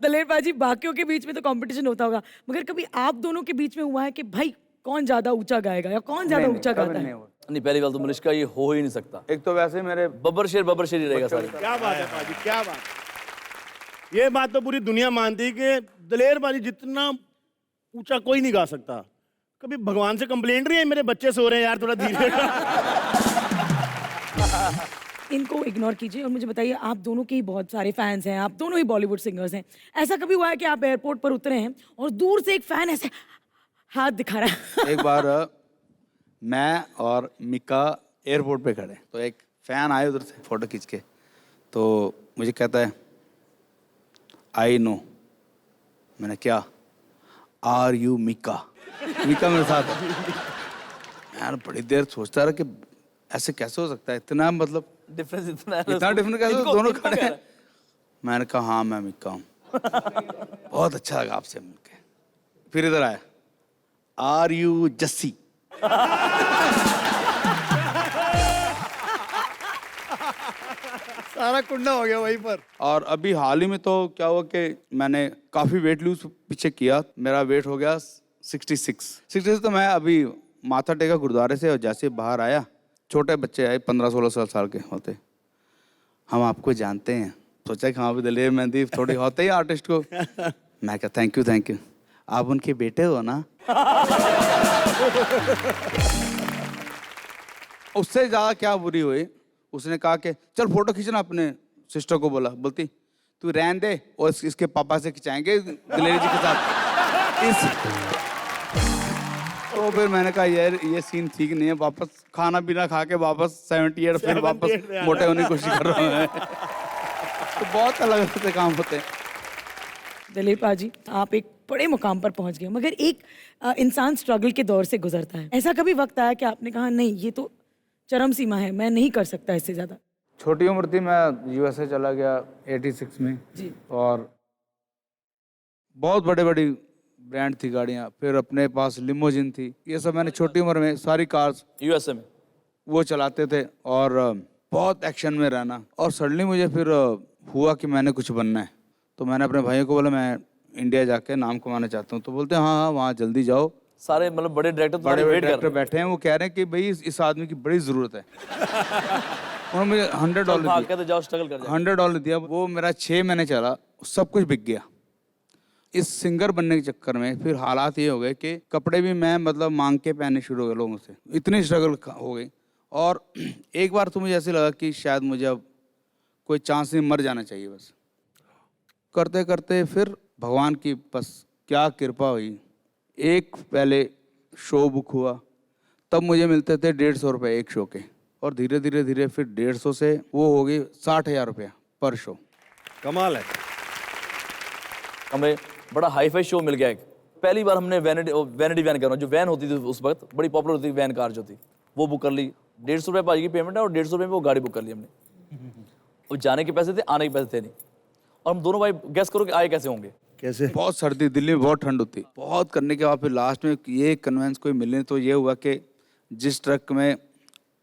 दलेर बाजी, बाकियों के बीच में तो कंपटीशन होता होगा, मगर कभी आप दोनों के बीच में हुआ है कि भाई कौन ज्यादा ऊंचा गाएगा या कौन ज्यादा ऊंचा गाता है? नहीं, पहली बात तो मलिश्का ये हो ही नहीं सकता। एक तो वैसे मेरे बब्बर शेर ही रहेगा सारे। क्या बात है पाजी, क्या बात। ये बात तो पूरी दुनिया मानती है कि दलेर बाजी जितना ऊंचा कोई नहीं गा सकता। कभी भगवान से कंप्लेंट नहीं है मेरे बच्चे सो रहे हैं यार, थोड़ा धीरे। इनको इग्नोर कीजिए और मुझे बताइए, आप दोनों के ही बहुत सारे फैंस हैं, आप दोनों ही बॉलीवुड सिंगर्स हैं। ऐसा कभी हुआ है कि आप एयरपोर्ट पर उतरे हैं और दूर से एक फैन ऐसे हाथ दिखा रहा है? एक बार मैं और मिका एयरपोर्ट पे खड़े, तो एक फैन आए उधर से फोटो खींच के, तो मुझे कहता है आई नो। मैंने क्या? Are you Mika? मिका मेरे साथ है। यार बड़ी देर सोचता रहा कि ऐसे कैसे हो सकता है, इतना मतलब डिफरेंस इतना है। इतना डिफरेंट कैसे? दोनों खड़े हैं। मैंने कहा हाँ मैं मिका हूँ। बहुत अच्छा लगा आपसे मिलके। फिर इधर आया, आर यू जस्सी? सारा कुंडा हो गया वहीं पर। और अभी हाल ही में तो क्या हुआ कि मैंने काफी वेट लूज पीछे किया, मेरा वेट हो गया 66। तो मैं अभी माथा टेका गुरुद्वारे से, और जैसे बाहर आया छोटे बच्चे आए 15-16 साल के होते, हम आपको जानते हैं। सोचा कि हाँ भी दलेर मेहंदी थोड़ी होते ही आर्टिस्ट को। मैं कहा थैंक यू, आप उनके बेटे हो ना? उससे ज्यादा क्या बुरी हुई, उसने कहा कि चल फोटो खींचना, अपने सिस्टर को बोलती तू रहन दे और इसके पापा से खिंचाएंगे दलेरी जी के साथ। तो फिर मैंने कहा यार ये सीन ठीक नहीं है, वापस खाना पीना खा के वापस 78 फिर वापस मोटे होने की कोशिश कर रहा हूँ। तो बहुत अलग से काम होते हैं। दलेर बाजी, आप एक बड़े मुकाम पर पहुंच गए, मगर एक इंसान स्ट्रगल के दौर से गुजरता है। ऐसा कभी वक्त आया कि आपने कहा नहीं ये तो चरम सीमा है, मैं नहीं कर सकता इससे ज्यादा? छोटी उम्र थी, मैं यूएसए चला गया 86 में जी। और बहुत बड़े बड़ी ब्रांड थी गाड़ियाँ, फिर अपने पास लिमोजिन थी, ये सब मैंने छोटी उम्र में सारी कार्स यूएसए में वो चलाते थे और बहुत एक्शन में रहना। और सडनली मुझे फिर हुआ कि मैंने कुछ बनना है, तो मैंने अपने भाइयों को बोला मैं इंडिया जाके नाम कमाना चाहता हूँ। तो बोलते हैं हाँ वहाँ जल्दी जाओ, सारे मतलब बड़े डायरेक्टर बड़े बड़े डायरेक्टर बैठे हैं, वो कह रहे हैं कि भाई इस आदमी की बड़ी ज़रूरत है। उन्होंने मुझे $100 दिया, जाओ स्ट्रगल कर जाओ। $100 दिया, वो मेरा 6 महीने चला, सब कुछ बिक गया। इस सिंगर बनने के चक्कर में फिर हालात ये हो गए कि कपड़े भी मैं मतलब मांग के पहनने शुरू हो गए लोगों से, इतनी स्ट्रगल हो गई। और एक बार तो मुझे ऐसे लगा कि शायद मुझे अब कोई चांस नहीं, मर जाना चाहिए बस। करते करते फिर भगवान की बस क्या कृपा हुई, एक पहले शो बुक हुआ, तब मुझे मिलते थे 150 रुपये एक शो के, और धीरे धीरे फिर 150 से वो हो गई 60,000 रुपया पर शो। कमाल है। हमें बड़ा हाई फाई शो मिल गया एक। पहली बार हमने वैनिटी वैन कर रहा हूँ, जो वैन होती थी उस वक्त बड़ी पॉपुलर होती थी, वैन कार जो थी वो बुक कर ली। 150 रुपये पाजी की पेमेंट है और 150 रुपये में वो गाड़ी बुक कर ली हमने। वो जाने के पैसे थे, आने के पैसे थे नहीं। और हम दोनों भाई गैस करो कि आए कैसे होंगे। कैसे? बहुत सर्दी, दिल्ली में बहुत ठंड होती, बहुत करने के बाद फिर लास्ट में ये कन्वेंस कोई मिले, तो ये हुआ कि जिस ट्रक में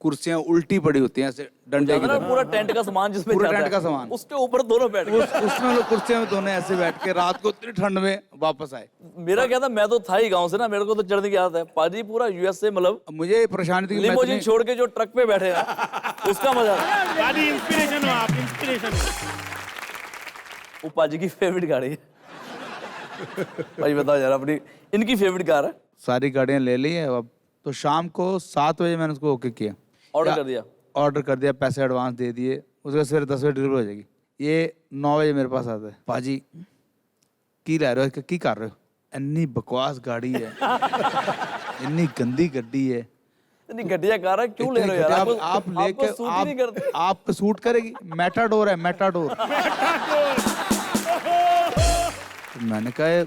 कुर्सियां उल्टी पड़ी होती हैं ऐसे डंडे की तरह, पूरा टेंट का सामान जिसमें पूरा जाता टेंट है, का सामान, उसके ऊपर दोनों बैठ गए। उसमें लोग कुर्सियों में दोनों ऐसे बैठ के रात को इतनी ठंड में वापस आए। मेरा क्या था, मैं तो था ही गांव से ना, मेरे को तो चढ़ने की आदत है। पाजी पूरा यूएसए मतलब मुझे परेशानी थी कि मैं लिमोजिन इतनी- छोड़ के जो ट्रक पे बैठे हैं उसका मजा था। पाजी इंस्पिरेशन हो आप, इंस्पिरेशन। वो पाजी की फेवरेट गाड़ी है। भाई बताओ यार, अपनी इनकी फेवरेट कार है। सारी गाड़ियां ले ली है। अब तो शाम को 7 बजे मैंने उसको ओके किया, ऑर्डर कर दिया, पैसे एडवांस दे दिए, उसके बाद सवेरे 10 बजे डिलीवर हो जाएगी। ये 9 बजे मेरे पास आता है, पाजी की लै रहे हो, की कर रहे हो, इन्नी बकवास गाड़ी है, इन्नी गंदी गड्डी है, इतनी घटिया कार है, क्यों ले रहे हो यार? आप लेके आपको सूट करेगी? मेटाडोर है, मेटाडोर। तो मैंने कहा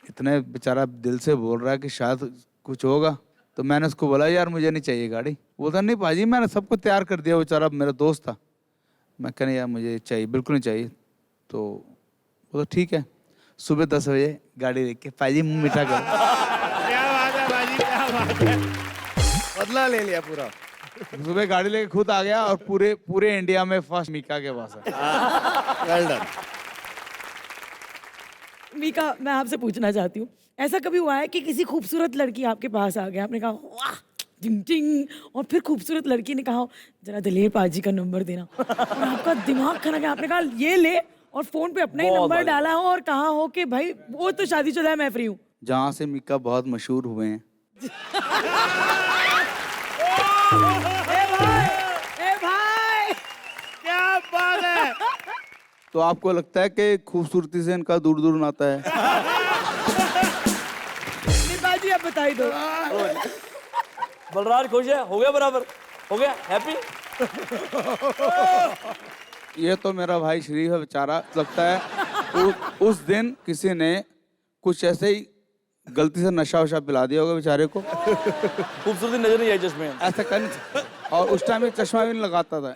इतने बेचारा दिल से बोल रहा है कि शायद कुछ होगा, तो मैंने उसको बोला यार मुझे नहीं चाहिए गाड़ी। बोलता नहीं पाजी मैंने सब कुछ तैयार कर दिया, बेचारा मेरा दोस्त था। मैं कहने यार मुझे चाहिए, बिल्कुल नहीं चाहिए। तो बोला ठीक है, सुबह 10 बजे गाड़ी लेके पाजी मुँह मीठा करो। क्या बात है बाजी, क्या बात है, बदला ले लिया पूरा। सुबह गाड़ी लेके खुद आ गया और पूरे इंडिया में फर्स्ट मीका के पास है। Well done. मीका, मैं आपसे पूछना चाहती हूँ, ऐसा कभी हुआ है कि किसी खूबसूरत लड़की आपके पास आ गया, आपने कहा वाह टिंग टिंग, और फिर खूबसूरत लड़की ने कहा जरा दलेर पाजी का नंबर देना, और आपका दिमाग खा गया, आपने कहा ये ले, और फोन पे अपना ही बहुत नंबर बार। डाला हो और कहा हो कि भाई वो तो शादीशुदा है, मैं फ्री हूँ? जहाँ से मिक्का बहुत मशहूर हुए हैं। ए भाई, ए भाई, क्या बात है। तो आपको लगता है कि खूबसूरती से इनका दूर दूर नाता है? बाजी आप बताई दो। बलराज खुश है, हो गया बराबर, हो गया हैप्पी। ये तो मेरा भाई शरीफ है बेचारा, लगता है उस दिन किसी ने कुछ ऐसे ही गलती से नशा वशा पिला दिया होगा बेचारे को, खूबसूरती नजर नहीं आई चश्मे में। ऐसा कर नहीं सकता। और उस टाइम में चश्मा भी नहीं लगाता था,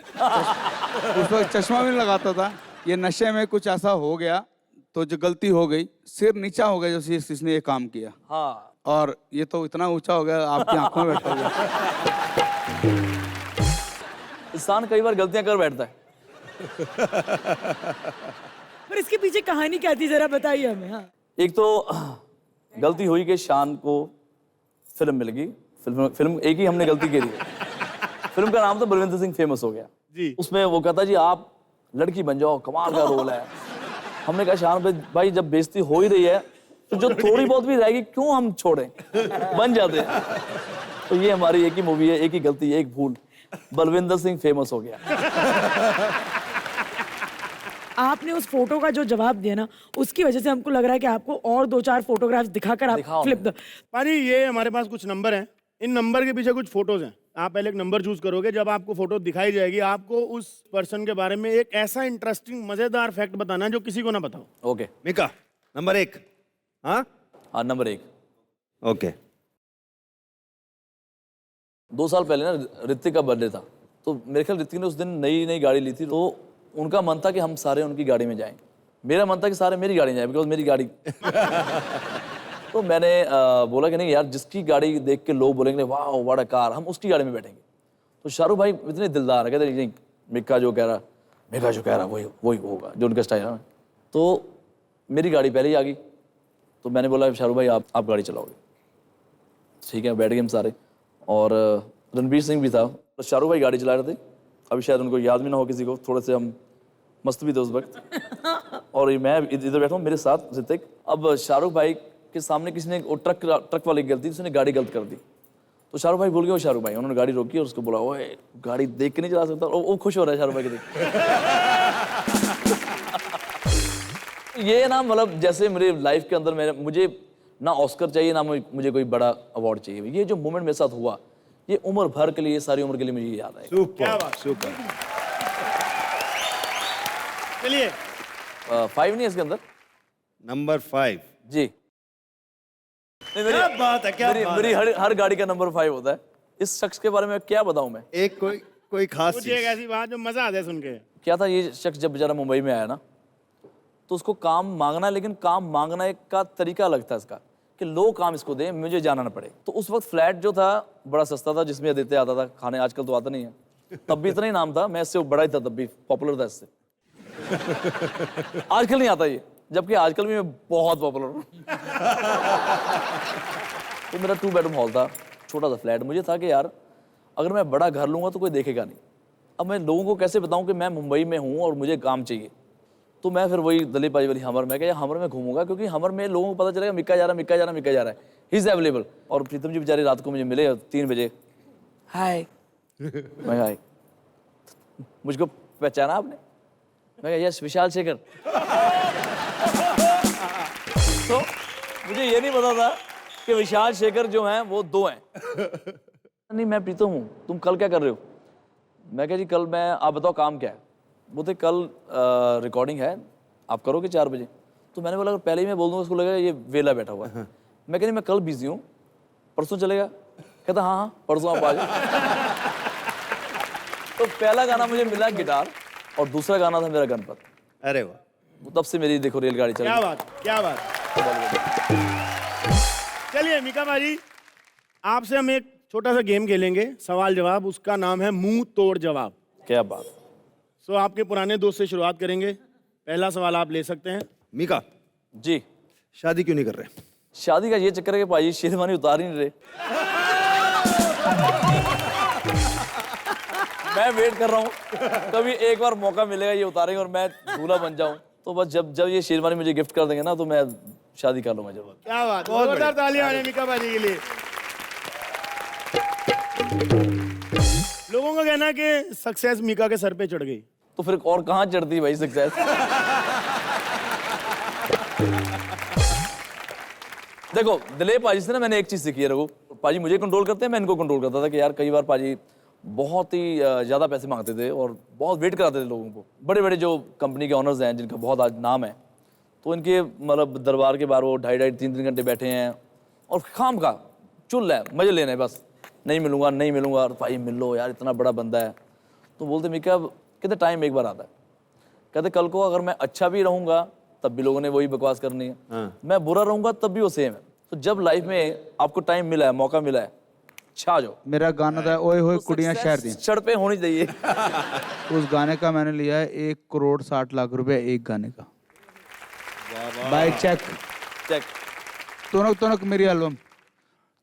उस वक्त चश्मा भी नहीं लगाता था। ये नशे में कुछ ऐसा हो गया तो जो गलती हो गई, सिर नीचा हो गया जो जिसने ये काम किया, हाँ, और ये तो इतना ऊंचा हो गया आपकी आंखों में बैठा हुआ। इंसान कई बार गलतियां कर बैठता है। पर इसके पीछे कहानी क्या थी, जरा बताइए हमें। हाँ, एक तो गलती हुई कि शान को फिल्म मिल गई, फिल्म एक ही हमने गलती करी है। फिल्म का नाम था बलविंदर सिंह फेमस हो गया जी। उसमें वो कहता जी आप लड़की बन जाओ, कमाल का रोल है। हमने कहा शान भाई जब बेइज्जती हो ही रही है तो जो थोड़ी बहुत भी रहेगी क्यों हम छोड़ें, बन जाते हैं। तो ये हमारी एक ही मूवी है, एक ही गलती, एक भूल, बलविंदर सिंह फेमस हो गया। आपने उस फोटो का जो जवाब दिया ना, उसकी वजह से हमको लग रहा है कि आपको और 2-4 फोटोग्राफ्स दिखाकर आप दिखाओ फ्लिप द। पाजी ये हमारे पास कुछ नंबर हैं, इन नंबर के पीछे कुछ फोटोज हैं। आप पहले एक नंबर चूज करोगे, जब आपको फोटो दिखाई जाएगी आपको उस पर्सन के बारे में एक ऐसा इंटरेस्टिंग मजेदार फैक्ट बताना है जो किसी को ना बताओ। ओके, मिका नंबर 1। हाँ हाँ नंबर 1। ओके। 2 साल पहले ना ऋतिक का बर्थडे था, तो मेरे ख्याल ऋतिक ने उस दिन नई गाड़ी ली थी, तो उनका मन था कि हम सारे उनकी गाड़ी में जाएं। मेरा मन था कि सारे मेरी गाड़ी में जाएं, बिकॉज मेरी गाड़ी। तो मैंने बोला कि नहीं यार, जिसकी गाड़ी देख के लोग बोलेंगे वाह व्हाट अ कार, हम उसकी गाड़ी में बैठेंगे। तो शाहरुख भाई इतने दिलदार है, कहते नहीं मिक्का जो कह रहा वही होगा जो उनका स्टाइल है। तो मेरी गाड़ी पहले ही आ गई, तो मैंने बोला शाहरुख भाई आप गाड़ी चलाओगे, ठीक है। बैठ गए हम सारे, और रणवीर सिंह भी था। तो शाहरुख भाई गाड़ी चला रहे थे, अभी शायद उनको याद भी ना हो किसी को, थोड़े से हम मस्त भी थे उस वक्त। और ये मैं इधर बैठा हूँ, मेरे साथ ऋतिक। अब शाहरुख भाई के सामने किसी ने ट्रक वाले की गलती, उसने गाड़ी गलत कर दी। तो शाहरुख भाई भूल गए, शाहरुख भाई उन्होंने गाड़ी रोकी और उसको बोला ओए गाड़ी देख के नहीं चला सकता, और वो खुश हो रहा है शाहरुख भाई के देख। ये ना मतलब जैसे मेरे लाइफ के अंदर मुझे ना ऑस्कर चाहिए ना मुझे कोई बड़ा अवार्ड चाहिए, ये जो मोमेंट मेरे साथ हुआ ये उम्र भर के लिए, सारी उम्र के लिए मुझे याद है। Super super. चलिए 5 नहीं है इसके अंदर नंबर 5 जी। नहीं, क्या बात है, क्या बात मेरी हर गाड़ी का नंबर 5 होता है। इस शख्स के बारे में क्या बताऊं मैं। एक कोई खास कुछ एक चीज। ऐसी बात जो मजा आ जाए सुन के। क्या था, ये शख्स जब बेचारा मुंबई में आया ना, तो उसको काम मांगना है, लेकिन काम मांगना का तरीका अलग था इसका, कि लोग काम इसको दें, मुझे जाना ना पड़े। तो उस वक्त फ्लैट जो था बड़ा सस्ता था, जिसमें आदित्य आता था खाने, आजकल तो आता नहीं है, तब भी इतना ही नाम था, मैं इससे बड़ा ही था, तब भी पॉपुलर था इससे। आजकल नहीं आता ये, जबकि आजकल भी मैं बहुत पॉपुलर हूँ। तो मेरा 2 बेडरूम हॉल था, छोटा सा फ्लैट। मुझे था कि यार अगर मैं बड़ा घर लूंगा तो कोई देखेगा नहीं। अब मैं लोगों को कैसे बताऊं कि मैं मुंबई में हूं और मुझे काम चाहिए। तो मैं फिर वही दलीप भाई वाली हमर में, क्या हमर में घूमूंगा, क्योंकि हमर में लोगों को पता चलेगा मिक्का जा रहा है, ही इज अवेलेबल। और प्रीतम जी बेचारे रात को मुझे मिले 3 बजे, हाय। मैं हाय, मुझको पहचाना आपने? मैं यस विशाल शेखर। तो मुझे ये नहीं पता था कि विशाल शेखर जो हैं वो 2 हैं। नहीं मैं प्रीतम हूँ, तुम कल क्या कर रहे हो? मैं कहा जी कल मैं, आप बताओ काम क्या है? बोलते कल रिकॉर्डिंग है, आप करोगे 4 बजे? तो मैंने बोला अगर पहले ही मैं बोल दूँगा उसको लगेगा ये वेला बैठा हुआ है। मैं कह मैं कल बिजी हूँ, परसों चलेगा? कहता हाँ परसों आप आ जाओ। तो पहला गाना मुझे मिला गिटार, और दूसरा गाना था मेरा गणपत। अरे वाह, तब से मेरी देखो रेलगाड़ी चल क्या बात, क्या बात। चलिए मिका भाई, आपसे हम एक छोटा सा गेम खेलेंगे, सवाल जवाब, उसका नाम है मुंह तोड़ जवाब। क्या बात। सो आपके पुराने दोस्त से शुरुआत करेंगे। पहला सवाल आप ले सकते हैं। मिका जी शादी क्यों नहीं कर रहे? शादी का ये चक्कर है कि भाई शेरवानी उतार ही नहीं रहे। मैं वेट कर रहा हूँ कभी एक बार मौका मिलेगा ये उतारेंगे और मैं दूल्हा बन जाऊं, तो बस जब जब ये शेरवानी मुझे गिफ्ट कर देंगे ना तो मैं शादी कर लूंगा जब। क्या बात, बहुत जोरदार तालियां हैं मीका बाजी के लिए। लोगों का कहना है कि सक्सेस मीका के सर पे चढ़ गई। तो फिर और कहाँ चढ़ती भाई सक्सेस। देखो दिलीप पाजी से ना मैंने एक चीज सीखी है रघु, पाजी मुझे कंट्रोल करते हैं, मैं इनको कंट्रोल करता था कि यार कई बार पाजी बहुत ही ज्यादा पैसे मांगते थे और बहुत वेट कराते थे लोगों को। बड़े बड़े जो कंपनी के ऑनर्स हैं जिनका बहुत आज नाम है, तो इनके मतलब दरबार के बाहर वो 2.5-3 घंटे बैठे हैं और खाम का चुल है, मजे लेने हैं बस। नहीं मिलूंगा नहीं मिलूंगा, और भाई मिल लो यार, इतना बड़ा बंदा है। तो बोलते मीका कहते टाइम एक बार आता है, कहते कल को अगर मैं अच्छा भी रहूंगा तब भी लोगों ने वही बकवास करनी है, मैं बुरा रहूंगा तब भी वो सेम है। तो जब लाइफ में आपको टाइम मिला है, मौका मिला है, छा जाओ। मेरा गाना था ओए होए कुड़ियां शहर दी, सड़ पे होनी चाहिए। उस गाने का मैंने लिया है 1,60,00,000 रुपए एक गाने का, बाय चेक। चेक। तुनक तुनक मेरी एल्बम,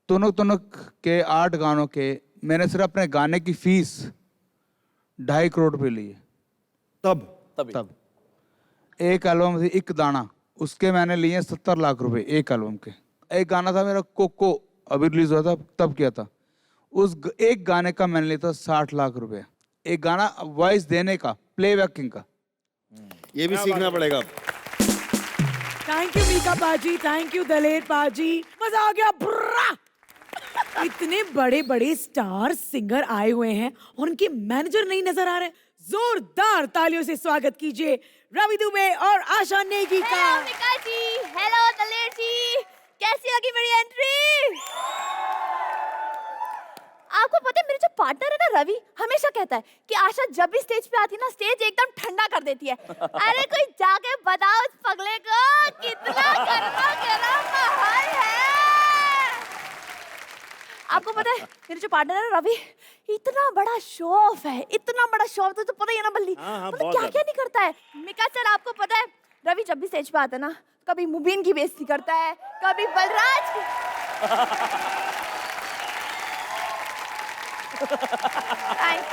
तुनक तुनक के 8 गानों के मैंने सिर्फ अपने गाने की फीस 2.5 करोड़ रुपए ली है तभी तब। एक एल्बम थी एक दाना, उसके मैंने लिए 70 लाख रुपए एक एल्बम के। एक गाना था मेरा कोको, अभी रिलीज हुआ था तब किया था, एक गाने का मैंने लिया था 60 लाख रुपए। एक गाना वॉइस देने का, प्लेबैकिंग का। ये भी सीखना पड़ेगा। थैंक यू मीका पाजी, थैंक यू दलेर पाजी, मजा आ गया। बुर्रा। इतने बड़े बड़े स्टार सिंगर आए हुए हैं और उनके मैनेजर नहीं नजर आ रहे। जोरदार तालियों से स्वागत कीजिए रवि दुबे और आशा नेगी का। हेलो मीका जी, हेलो दलेर जी, कैसी लगी मेरी एंट्री? आपको पता है मेरे जो पार्टनर है ना रवि, हमेशा कहता है कि आशा जब भी स्टेज पे आती है ना स्टेज एकदम ठंडा कर देती है। अरे कोई जाके बताओ उस पगले को कितना गर्मा गर्म माहौल है। आपको पता है मेरे जो पार्टनर है ना रवि, इतना बड़ा शो ऑफ है, इतना बड़ा शो ऑफ, तो पता ही है ना बल्ली, मतलब क्या क्या नहीं करता है। मीका सर आपको पता है रवि जब भी स्टेज पे आता है ना, कभी मुबीन की बेइज्जती करता है, कभी बलराज की। Thanks.